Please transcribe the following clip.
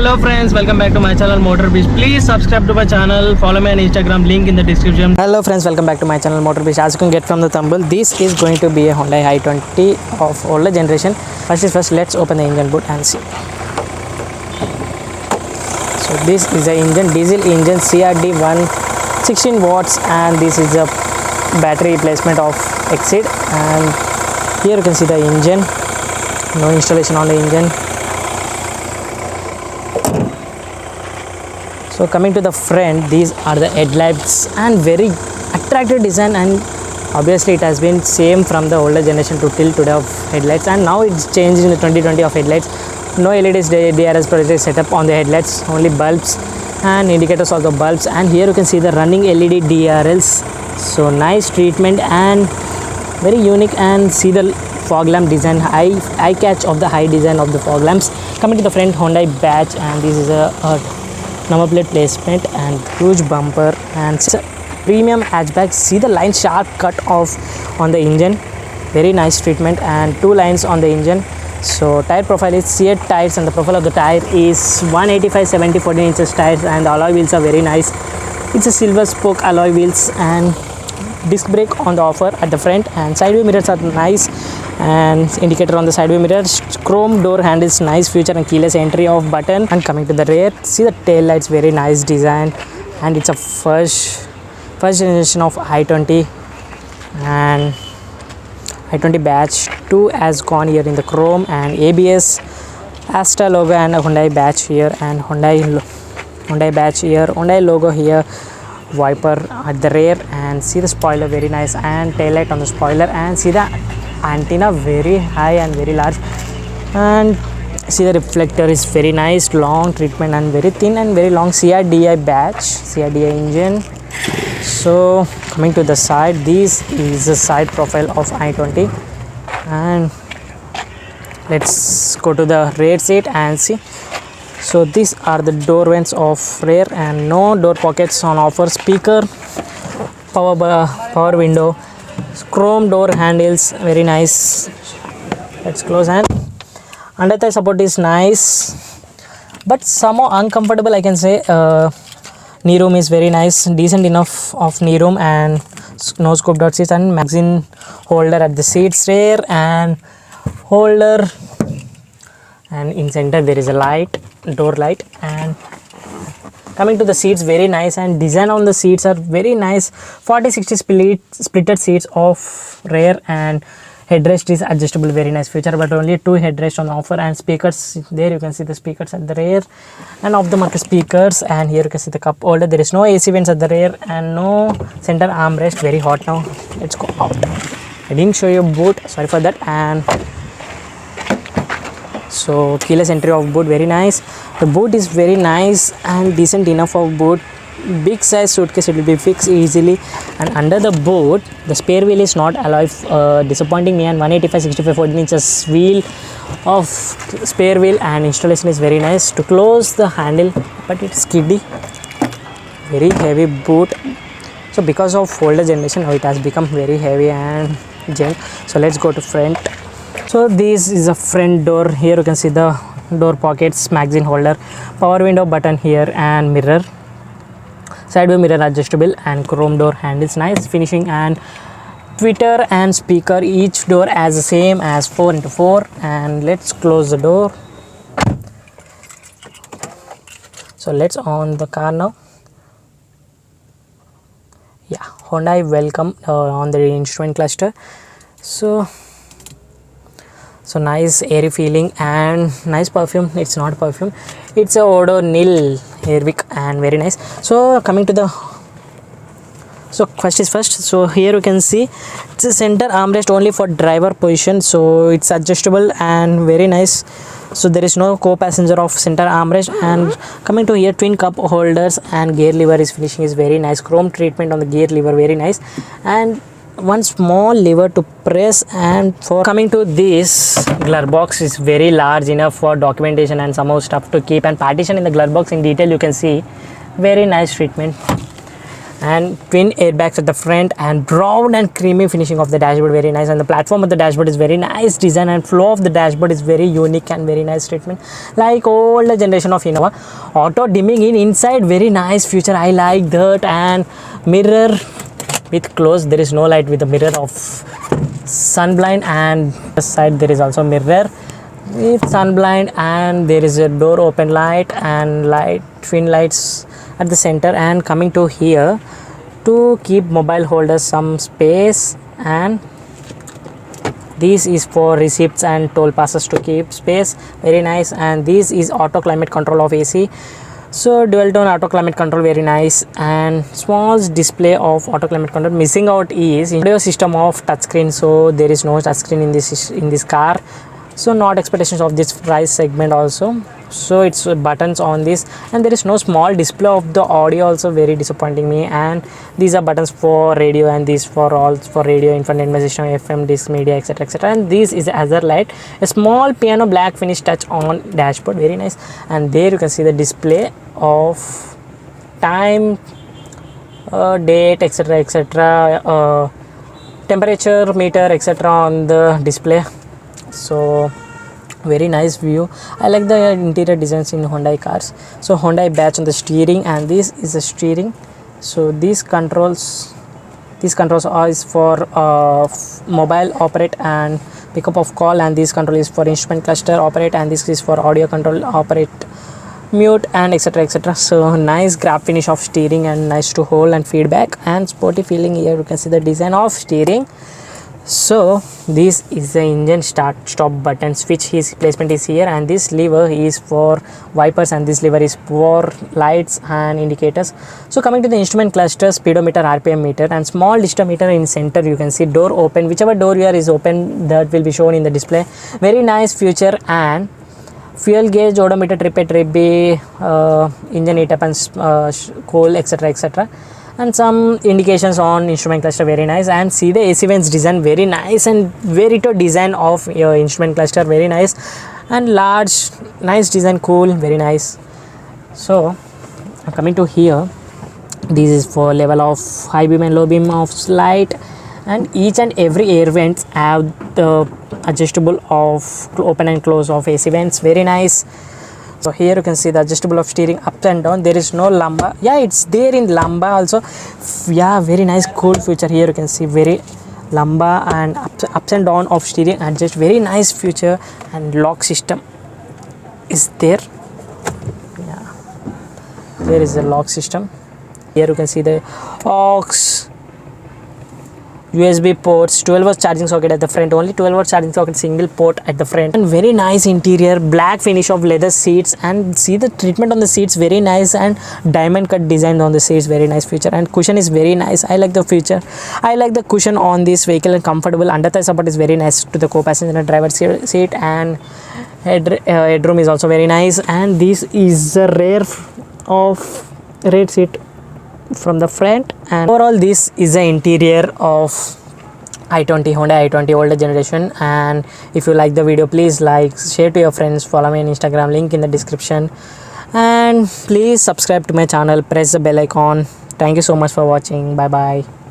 Hello friends, welcome back to my channel Motor Beast. Please subscribe to my channel, follow me on Instagram, link in the description. Hello friends, welcome back to my channel Motor Beast. As you can get from the thumbnail, this is going to be a Hyundai i20 of older generation. First, let's open the engine boot and see. So this is the engine, diesel engine, CRD 116 watts, and this is a battery replacement of Exceed. And here you can see the engine, no installation on the engine. So coming to the front, these are the headlights and very attractive design, and obviously it has been same from the older generation to till today of headlights, and now it's changed in the 2020 of headlights. No LEDs, DRS project setup on the headlights, only bulbs and indicators of the bulbs. And here you can see the running LED DRLs. So nice treatment and very unique, and see the fog lamp design, eye catch of the high design of the fog lamps. Coming to the front, Hyundai badge, and this is a number plate placement and huge bumper, and it's a premium hatchback. See the line sharp cut off on the engine, very nice treatment, and two lines on the engine. So tire profile is Seat tires, and the profile of the tire is 185/70 14 inches tires, and the alloy wheels are very nice. It's a silver spoke alloy wheels, and disc brake on the offer at the front, and side view mirrors are nice, and indicator on the side view mirrors. Chrome door handles, nice feature, and keyless entry off button. And coming to the rear, see the tail lights, very nice design, and it's a first generation of i20, and i20 batch 2 has gone here in the chrome, and ABS, Astra logo, and a Hyundai badge here, and Hyundai badge here, Hyundai logo here, wiper at the rear, and see the spoiler, very nice, and tail light on the spoiler, and see the antenna, very high and very large, and see the reflector is very nice, long treatment, and very thin and very long. CRDI badge, CRDI engine. So coming to the side, this is the side profile of i20, and let's go to the rear seat and see. So these are the door vents of rear, and no door pockets on offer. Speaker, power window, chrome door handles, very nice. Let's close, and under thigh support is nice, but somehow uncomfortable, I can say. Knee room is very nice, decent enough of knee room, and no scope dot seats, and magazine holder at the seats, rear and holder, and in center there is a light, door light. And coming to the seats, very nice, and design on the seats are very nice. 40/60 splitted seats of rear, and headrest is adjustable, very nice feature, but only 2 headrests on offer. And speakers, there you can see the speakers at the rear, and off the market speakers. And here you can see the cup holder. There is no AC vents at the rear, and no center armrest. Very hot now. Let's go out. I didn't show you boot, sorry for that. And so keyless entry of boot, very nice. The boot is very nice and decent enough of boot. Big size suitcase, it will be fixed easily. And under the boot, the spare wheel is not alloy, disappointing me, and 185/65 14 inches wheel of spare wheel, and installation is very nice. To close the handle, but it's kiddie, very heavy boot. So because of older generation, now it has become very heavy and gent. So let's go to front. So this is a front door. Here you can see the door pockets, magazine holder, power window button here, and mirror, side view mirror adjustable, and chrome door handles, nice finishing. And tweeter and speaker, each door as the same as 4x4. And let's close the door. So let's on the car now. Yeah, Hyundai welcome on the instrument cluster. So nice airy feeling, and nice perfume. It's not perfume, it's a Odo Nil Airwick, and very nice. So coming to the, so first is first. So here you can see it's a center armrest only for driver position, so it's adjustable and very nice. So there is no co-passenger of center armrest. And coming to here, twin cup holders, and gear lever is finishing is very nice, chrome treatment on the gear lever, very nice, and one small lever to press. And for coming to this, glove box is very large enough for documentation and somehow stuff to keep, and partition in the glove box in detail you can see, very nice treatment. and twin airbags at the front, and brown and creamy finishing of the dashboard, very nice. And the platform of the dashboard is very nice design, and flow of the dashboard is very unique and very nice treatment, like older generation of Innova. Auto dimming in inside, very nice feature, I like that. And mirror with close, there is no light with the mirror of sunblind, and the side there is also mirror with sunblind, and there is a door open light and light twin lights at the center. And coming to here, to keep mobile holders some space, and this is for receipts and toll passes to keep space, very nice. And this is auto climate control of AC, so dual tone auto climate control, very nice. And small display of auto climate control. Missing out is audio system of touchscreen, so there is no touchscreen in this car, so not expectations of this price segment also. So it's buttons on this, and there is no small display of the audio also, very disappointing me. And these are buttons for radio, and these for all for radio, infotainment system, FM, disc, media, etc, etc. And this is hazard light, a small piano black finish touch on dashboard, very nice. And there you can see the display of time, date, etc, etc, temperature meter, etc on the display. So very nice view. I like the interior designs in Hyundai cars. So Hyundai badge on the steering, and this is the steering. So these controls are is for mobile operate and pickup of call, and this control is for instrument cluster operate, and this is for audio control operate, mute, and etc etc. So nice grab finish of steering, and nice to hold and feedback, and sporty feeling. Here you can see the design of steering. So this is the engine start stop button switch, his placement is here, and this lever is for wipers, and this lever is for lights and indicators. So coming to the instrument cluster, speedometer, RPM meter, and small digital meter in center. You can see door open, whichever door you are is open, that will be shown in the display, very nice feature. And fuel gauge, odometer, trip A, trip B, engine heat up and cool, etc etc, and some indications on instrument cluster, very nice. And see the AC vents design, very nice, and very to design of your instrument cluster, very nice, and large, nice design, cool, very nice. So coming to here, this is for level of high beam and low beam of light, and each and every air vents have the adjustable of open and close of AC vents, very nice. So here you can see the adjustable of steering up and down. There is no lumbar, yeah, it's there in lumbar also, yeah, very nice, cool feature. Here you can see very lumbar and ups and down of steering adjust, very nice feature. And lock system is there, yeah, there is a lock system. Here you can see the aux, USB ports, 12V charging socket at the front, only 12V charging socket, single port at the front. And very nice interior, black finish of leather seats, and see the treatment on the seats, very nice, and diamond cut design on the seats, very nice feature. And cushion is very nice, I like the feature, I like the cushion on this vehicle, and comfortable. Under thigh support is very nice to the co-passenger and driver seat, and headroom is also very nice. And this is the rear seat from the front. And overall this is the interior of i20, Hyundai i20 older generation. And if you like the video, please like, share to your friends, follow me on Instagram, link in the description, and please subscribe to my channel, press the bell icon. Thank you so much for watching, bye bye.